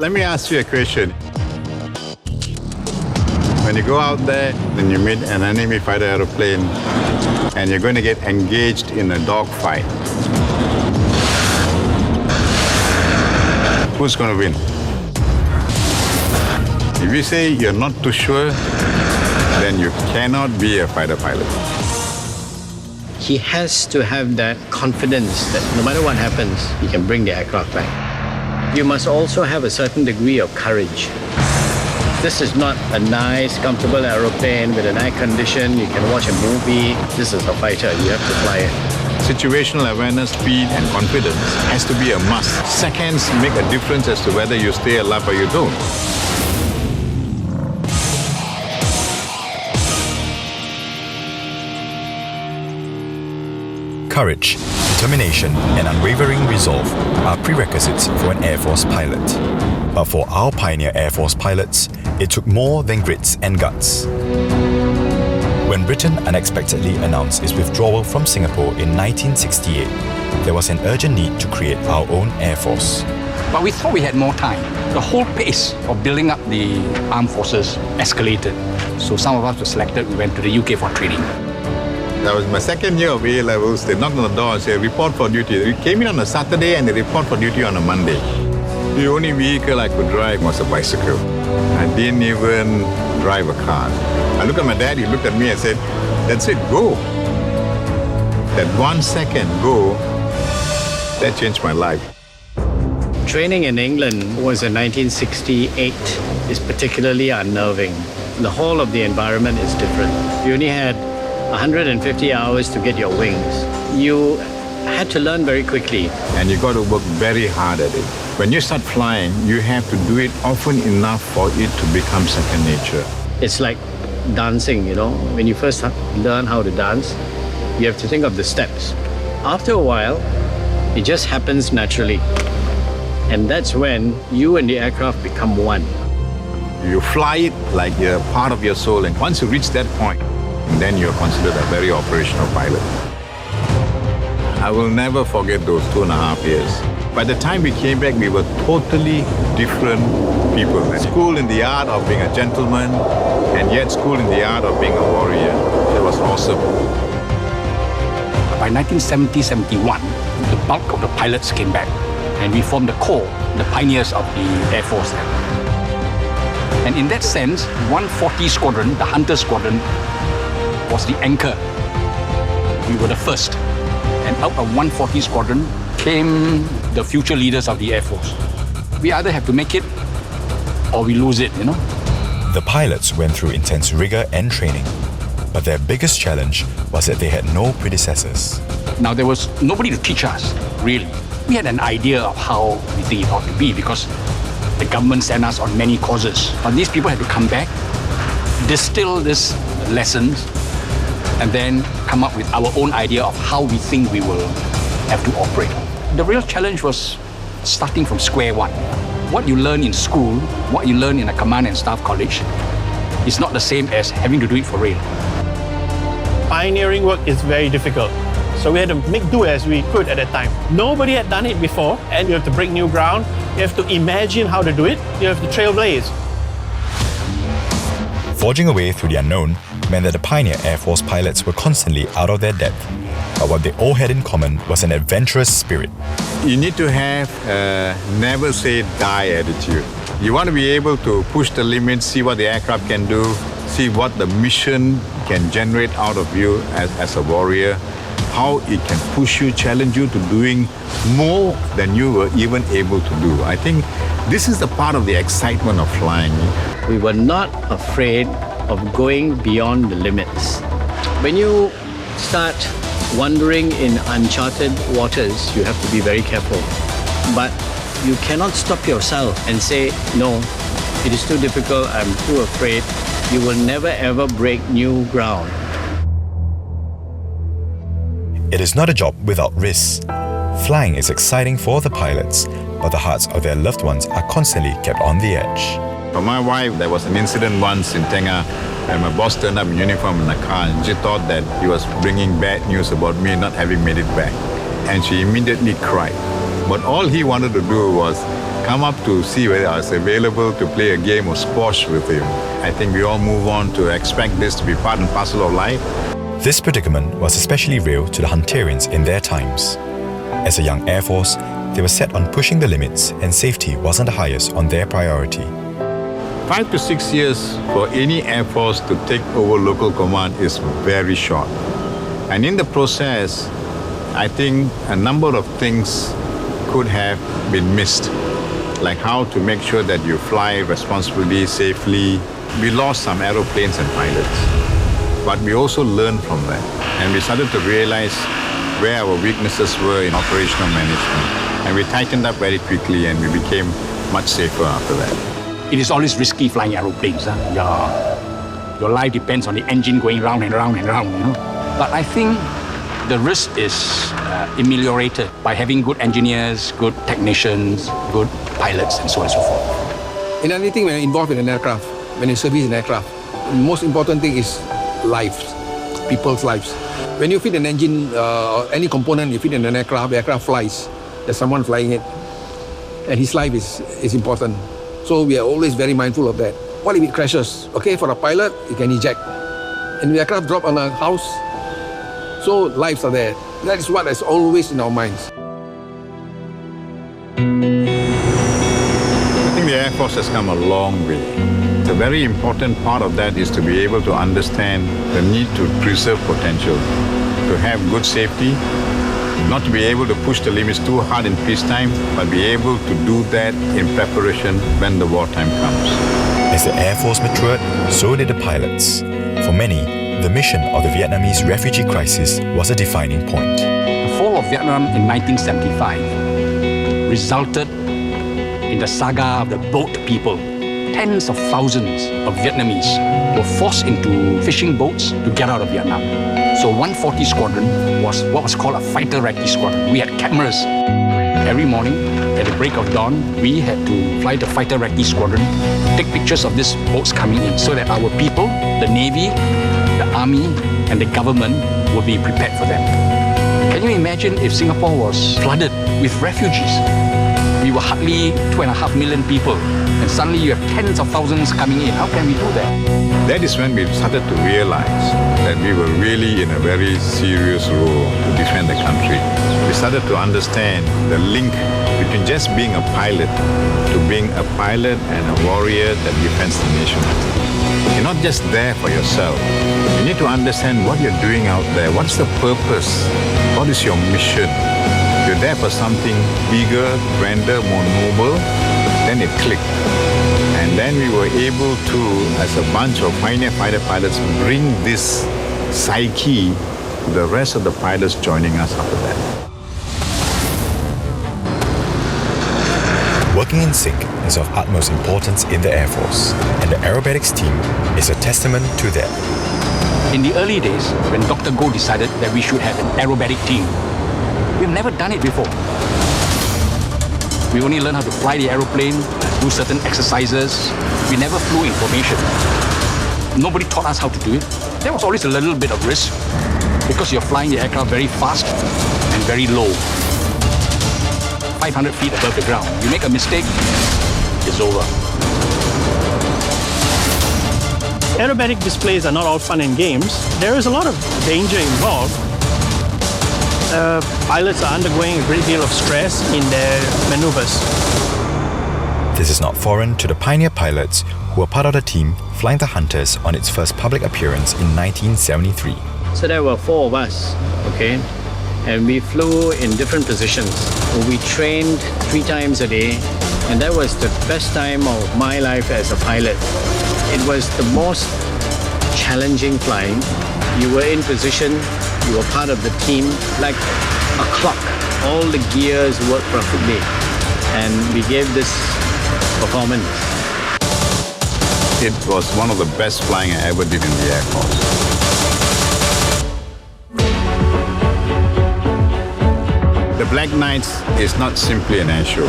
Let me ask you a question. When you go out there and you meet an enemy fighter aeroplane and you're going to get engaged in a dogfight, who's going to win? If you say you're not too sure, then you cannot be a fighter pilot. He has to have that confidence that no matter what happens, he can bring the aircraft back. You must also have a certain degree of courage. This is not a nice, comfortable aeroplane with an air condition. You can watch a movie. This is a fighter. You have to fly it. Situational awareness, speed, and confidence has to be a must. Seconds make a difference as to whether you stay alive or you don't. Courage, determination, and unwavering resolve are prerequisites for an Air Force pilot. But for our pioneer Air Force pilots, it took more than grits and guts. When Britain unexpectedly announced its withdrawal from Singapore in 1968, there was an urgent need to create our own Air Force. But we thought we had more time. The whole pace of building up the armed forces escalated. So some of us were selected. We went to the UK for training. That was my second year of A levels. They knocked on the door and said, report for duty. We came in on a Saturday and they report for duty on a Monday. The only vehicle I could drive was a bicycle. I didn't even drive a car. I looked at my dad, he looked at me and said, that's it, go. That 1 second, go, that changed my life. Training in England was in 1968 is particularly unnerving. The whole of the environment is different. You only had 150 hours to get your wings. You had to learn very quickly. And you got to work very hard at it. When you start flying, you have to do it often enough for it to become second nature. It's like dancing, you know. When you first learn how to dance, you have to think of the steps. After a while, it just happens naturally. And that's when you and the aircraft become one. You fly it like you're part of your soul. And once you reach that point, then you're considered a very operational pilot. I will never forget those 2.5 years. By the time we came back, we were totally different people. School in the art of being a gentleman, and yet school in the art of being a warrior. It was awesome. By 1970-71, the bulk of the pilots came back, and we formed the core, the pioneers of the Air Force. And in that sense, 140 Squadron, the Hunter Squadron, was the anchor. We were the first. And out of 140 Squadron came the future leaders of the Air Force. We either have to make it or we lose it, you know. The pilots went through intense rigor and training, but their biggest challenge was that they had no predecessors. Now, there was nobody to teach us, really. We had an idea of how we think it ought to be because the government sent us on many courses. But these people had to come back, distill these lessons, and then come up with our own idea of how we think we will have to operate. The real challenge was starting from square one. What you learn in school, what you learn in a command and staff college, is not the same as having to do it for real. Pioneering work is very difficult. So we had to make do as we could at that time. Nobody had done it before, and you have to break new ground. You have to imagine how to do it. You have to trailblaze. Forging a way through the unknown meant that the pioneer Air Force pilots were constantly out of their depth. But what they all had in common was an adventurous spirit. You need to have a never say die attitude. You want to be able to push the limits, see what the aircraft can do, see what the mission can generate out of you as a warrior, how it can push you, challenge you to doing more than you were even able to do. I think this is the part of the excitement of flying. We were not afraid of going beyond the limits. When you start wandering in uncharted waters, you have to be very careful. But you cannot stop yourself and say, no, it is too difficult, I'm too afraid. You will never ever break new ground. It is not a job without risks. Flying is exciting for the pilots, but the hearts of their loved ones are constantly kept on the edge. For my wife, there was an incident once in Tengah and my boss turned up in uniform in the car and she thought that he was bringing bad news about me not having made it back. And she immediately cried. But all he wanted to do was come up to see whether I was available to play a game of squash with him. I think we all move on to expect this to be part and parcel of life. This predicament was especially real to the Hunterians in their times. As a young Air Force, they were set on pushing the limits, and safety wasn't the highest on their priority. 5 to 6 years for any Air Force to take over local command is very short. And in the process, I think a number of things could have been missed, like how to make sure that you fly responsibly, safely. We lost some aeroplanes and pilots, but we also learned from that. And we started to realize where our weaknesses were in operational management. And we tightened up very quickly, and we became much safer after that. It is always risky flying aeroplanes. Your life depends on the engine going round and round and round, But I think the risk is ameliorated by having good engineers, good technicians, good pilots, and so on and so forth. In anything when you're involved in an aircraft, when you service an aircraft, the most important thing is lives, people's lives. When you fit an engine or any component you fit in an aircraft, the aircraft flies. There's someone flying it, and his life is important. So we are always very mindful of that. What if it crashes? Okay, for a pilot, you can eject. And the aircraft drop on a house, so lives are there. That is what is always in our minds. I think the Air Force has come a long way. A very important part of that is to be able to understand the need to preserve potential, to have good safety, not to be able to push the limits too hard in peacetime, but be able to do that in preparation when the wartime comes. As the Air Force matured, so did the pilots. For many, the mission of the Vietnamese refugee crisis was a defining point. The fall of Vietnam in 1975 resulted in the saga of the boat people. Tens of thousands of Vietnamese were forced into fishing boats to get out of Vietnam. So 140 Squadron was what was called a fighter recce squadron. We had cameras. Every morning, at the break of dawn, we had to fly the fighter recce squadron, take pictures of these boats coming in so that our people, the Navy, the Army, and the government would be prepared for them. Can you imagine if Singapore was flooded with refugees? We were hardly 2.5 million people, and suddenly you have tens of thousands coming in. How can we do that? That is when we started to realize that we were really in a very serious role to defend the country. We started to understand the link between just being a pilot to being a pilot and a warrior that defends the nation. You're not just there for yourself. You need to understand what you're doing out there. What's the purpose? What is your mission? You're there for something bigger, grander, more noble. Then it clicked. And then we were able to, as a bunch of pioneer fighter pilots, bring this psyche to the rest of the pilots joining us after that. Working in sync is of utmost importance in the Air Force, and the aerobatics team is a testament to that. In the early days, when Dr. Goh decided that we should have an aerobatic team, we've never done it before. We only learned how to fly the aeroplane, do certain exercises. We never flew in formation. Nobody taught us how to do it. There was always a little bit of risk because you're flying the aircraft very fast and very low. 500 feet above the ground. You make a mistake, it's over. Aerobatic displays are not all fun and games. There is a lot of danger involved. Pilots are undergoing a great deal of stress in their maneuvers. This is not foreign to the pioneer pilots who were part of the team flying the Hunters on its first public appearance in 1973. So there were 4 of us, okay? And we flew in different positions. We trained 3 times a day, and that was the best time of my life as a pilot. It was the most challenging flying. You were in position, you were part of the team, like a clock. All the gears worked perfectly, and we gave this performance. It was one of the best flying I ever did in the Air Force. The Black Knights is not simply an air show.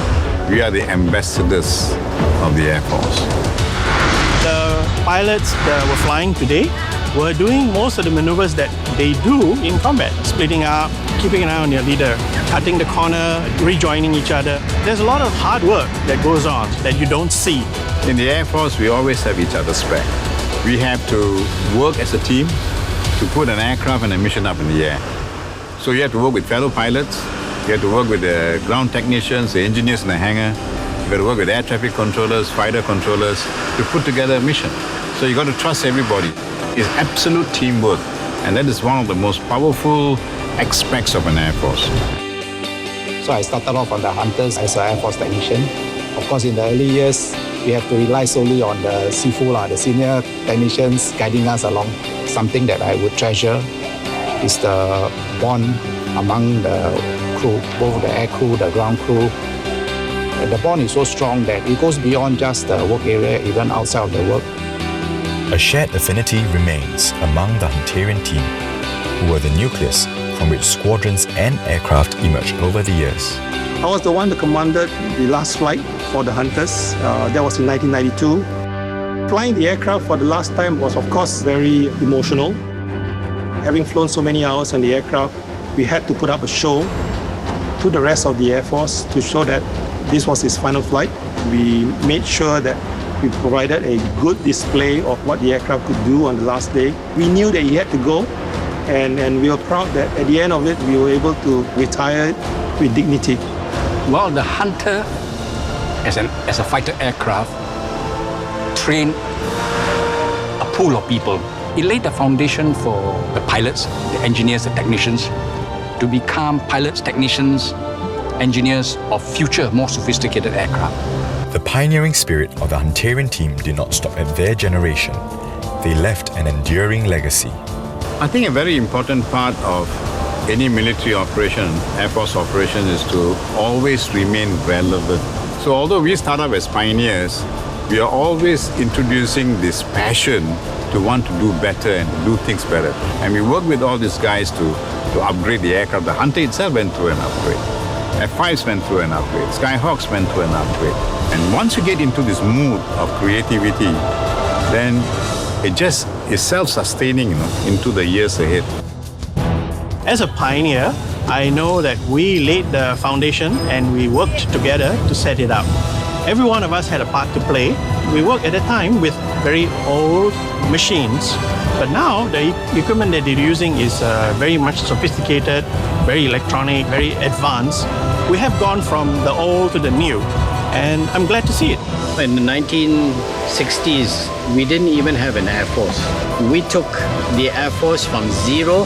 We are the ambassadors of the Air Force. The pilots that were flying today were doing most of the maneuvers that they do in combat. Splitting up, keeping an eye on your leader, cutting the corner, rejoining each other. There's a lot of hard work that goes on that you don't see. In the Air Force, we always have each other's back. We have to work as a team to put an aircraft and a mission up in the air. So you have to work with fellow pilots, you have to work with the ground technicians, the engineers in the hangar, you got to work with air traffic controllers, fighter controllers to put together a mission. So you got to trust everybody. It's absolute teamwork, and that is one of the most powerful aspects of an Air Force. So I started off on the Hunters as an Air Force technician. Of course, in the early years, we have to rely solely on the SIFU, the senior technicians guiding us along. Something that I would treasure is the bond among the crew, both the air crew, the ground crew. The bond is so strong that it goes beyond just the work area, even outside of the work. A shared affinity remains among the Hunterian team, who were the nucleus from which squadrons and aircraft emerged over the years. I was the one that commanded the last flight for the Hunters. That was in 1992. Flying the aircraft for the last time was, of course, very emotional. Having flown so many hours on the aircraft, we had to put up a show to the rest of the Air Force to show that this was his final flight. We made sure that we provided a good display of what the aircraft could do on the last day. We knew that he had to go, and we were proud that at the end of it, we were able to retire with dignity. Well, the Hunter, as a fighter aircraft, trained a pool of people. It laid the foundation for the pilots, the engineers, the technicians, to become pilots, technicians, engineers of future, more sophisticated aircraft. The pioneering spirit of the Hunterian team did not stop at their generation. They left an enduring legacy. I think a very important part of any military operation, Air Force operation, is to always remain relevant. So although we start off as pioneers, we are always introducing this passion to want to do better and do things better. And we work with all these guys to upgrade the aircraft. The Hunter itself went through an upgrade. F-5s went through an upgrade. Skyhawks went through an upgrade. And once you get into this mood of creativity, then it just is self-sustaining, into the years ahead. As a pioneer, I know that we laid the foundation and we worked together to set it up. Every one of us had a part to play. We worked at a time with very old machines, but now the equipment that they're using is very much sophisticated, very electronic, very advanced. We have gone from the old to the new, and I'm glad to see it. In the 1960s, we didn't even have an Air Force. We took the Air Force from zero.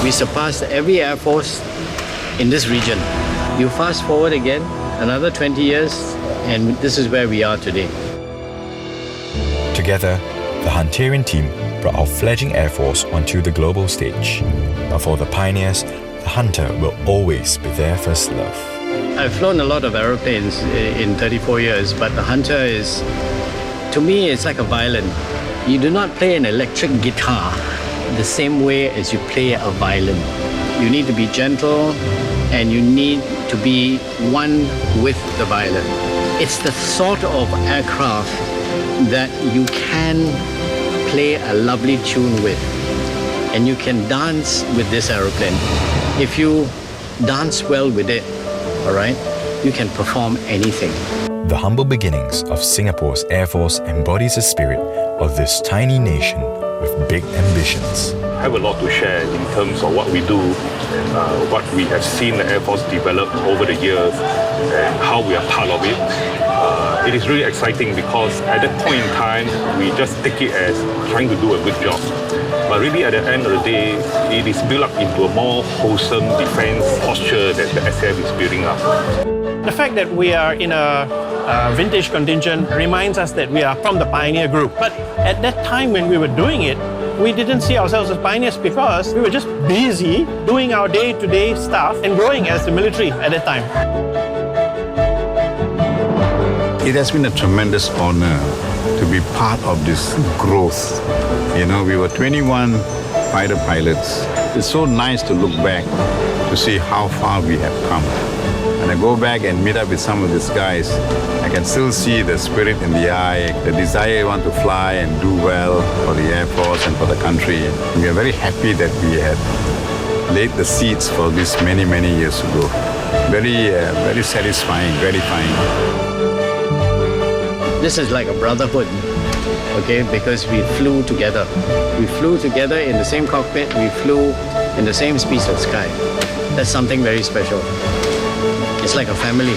We surpassed every Air Force in this region. You fast forward again, another 20 years, and this is where we are today. Together, the Hunterian team brought our fledgling Air Force onto the global stage. But for the pioneers, the Hunter will always be their first love. I've flown a lot of aeroplanes in 34 years, but the Hunter is, to me, it's like a violin. You do not play an electric guitar the same way as you play a violin. You need to be gentle, and you need to be one with the violin. It's the sort of aircraft that you can play a lovely tune with, and you can dance with this aeroplane. If you dance well with it, all right, you can perform anything. The humble beginnings of Singapore's Air Force embodies the spirit of this tiny nation with big ambitions. I have a lot to share in terms of what we do, what we have seen the Air Force develop over the years, and how we are part of it. It is really exciting because at that point in time, we just take it as trying to do a good job. But really at the end of the day, it is built up into a more wholesome defense posture that the SF is building up. The fact that we are in a vintage contingent reminds us that we are from the pioneer group. But at that time when we were doing it, we didn't see ourselves as pioneers because we were just busy doing our day-to-day stuff and growing as the military at that time. It has been a tremendous honor to be part of this growth. We were 21 fighter pilots. It's so nice to look back to see how far we have come. And When I go back and meet up with some of these guys, I can still see the spirit in the eye, the desire want to fly and do well for the Air Force and for the country. We are very happy that we had laid the seeds for this many, many years ago. Very satisfying, gratifying. This is like a brotherhood, okay, because we flew together. We flew together in the same cockpit, we flew in the same piece of sky. That's something very special. It's like a family.